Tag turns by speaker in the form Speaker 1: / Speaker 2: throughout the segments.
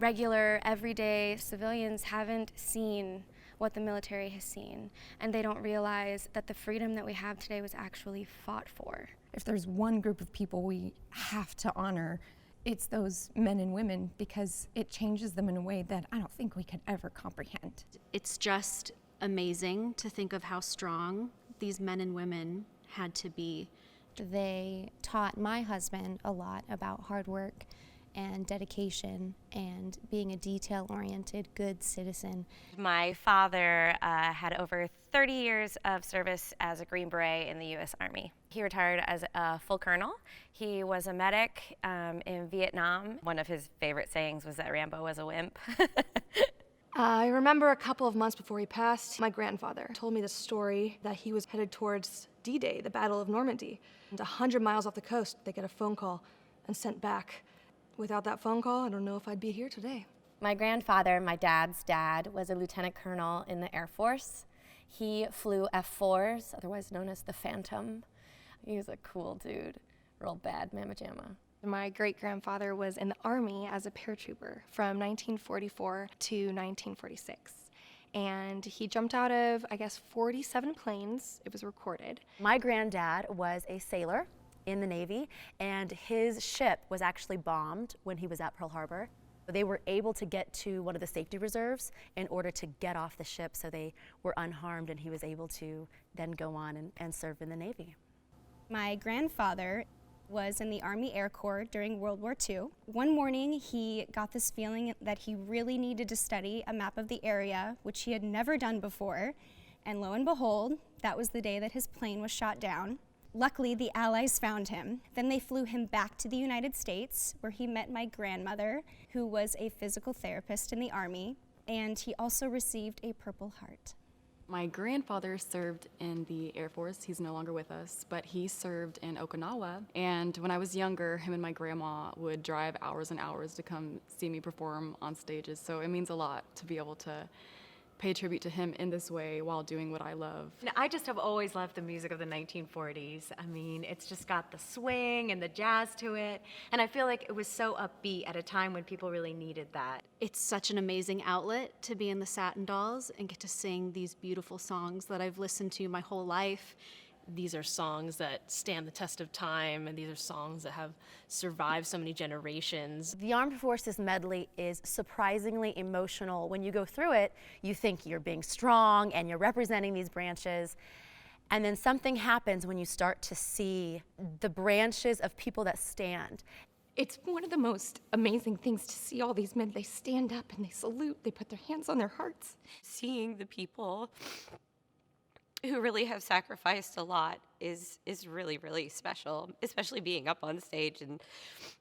Speaker 1: regular, everyday civilians haven't seen what the military has seen, and they don't realize that the freedom that we have today was actually fought for.
Speaker 2: If there's one group of people we have to honor, it's those men and women, because it changes them in a way that I don't think we could ever comprehend.
Speaker 3: It's just amazing to think of how strong these men and women had to be.
Speaker 4: They taught my husband a lot about hard work and dedication and being a detail-oriented, good citizen.
Speaker 5: My father had over 30 years of service as a Green Beret in the U.S. Army. He retired as a full colonel. He was a medic in Vietnam. One of his favorite sayings was that Rambo was a wimp.
Speaker 6: I remember a couple of months before he passed, my grandfather told me the story that he was headed towards D-Day, the Battle of Normandy. And 100 miles off the coast, they get a phone call and sent back. Without that phone call, I don't know if I'd be here today.
Speaker 1: My grandfather, my dad's dad, was a lieutenant colonel in the Air Force. He flew F-4s, otherwise known as the Phantom. He was a cool dude, real bad mamma jamma.
Speaker 7: My great-grandfather was in the Army as a paratrooper from 1944 to 1946. And he jumped out of, I guess, 47 planes. It was recorded.
Speaker 8: My granddad was a sailor in the Navy, and his ship was actually bombed when he was at Pearl Harbor. They were able to get to one of the safety reserves in order to get off the ship, so they were unharmed, and he was able to then go on and serve in the Navy.
Speaker 4: My grandfather was in the Army Air Corps during World War II. One morning, he got this feeling that he really needed to study a map of the area, which he had never done before, and lo and behold, that was the day that his plane was shot down. Luckily, the Allies found him. Then they flew him back to the United States, where he met my grandmother, who was a physical therapist in the Army, and he also received a Purple Heart.
Speaker 9: My grandfather served in the Air Force. He's no longer with us, but he served in Okinawa. And when I was younger, him and my grandma would drive hours and hours to come see me perform on stages. So it means a lot to be able to pay tribute to him in this way while doing what I love.
Speaker 10: I just have always loved the music of the 1940s. I mean, it's just got the swing and the jazz to it, and I feel like it was so upbeat at a time when people really needed that.
Speaker 3: It's such an amazing outlet to be in the Satin Dollz and get to sing these beautiful songs that I've listened to my whole life.
Speaker 11: These are songs that stand the test of time, and these are songs that have survived so many generations.
Speaker 8: The Armed Forces medley is surprisingly emotional. When you go through it, you think you're being strong and you're representing these branches. And then something happens when you start to see the branches of people that stand.
Speaker 2: It's one of the most amazing things to see all these men. They stand up and they salute, they put their hands on their hearts.
Speaker 5: Seeing the people who really have sacrificed a lot is really, really special, especially being up on stage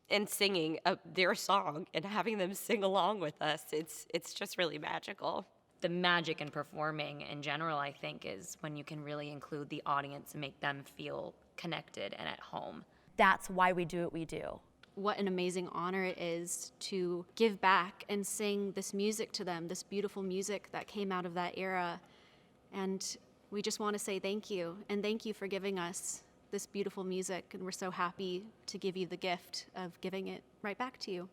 Speaker 5: and singing their song and having them sing along with us. It's just really magical.
Speaker 12: The magic in performing in general, I think, is when you can really include the audience and make them feel connected and at home.
Speaker 8: That's why we do what we do.
Speaker 3: What an amazing honor it is to give back and sing this music to them, this beautiful music that came out of that era. And we just want to say thank you, and thank you for giving us this beautiful music, and we're so happy to give you the gift of giving it right back to you.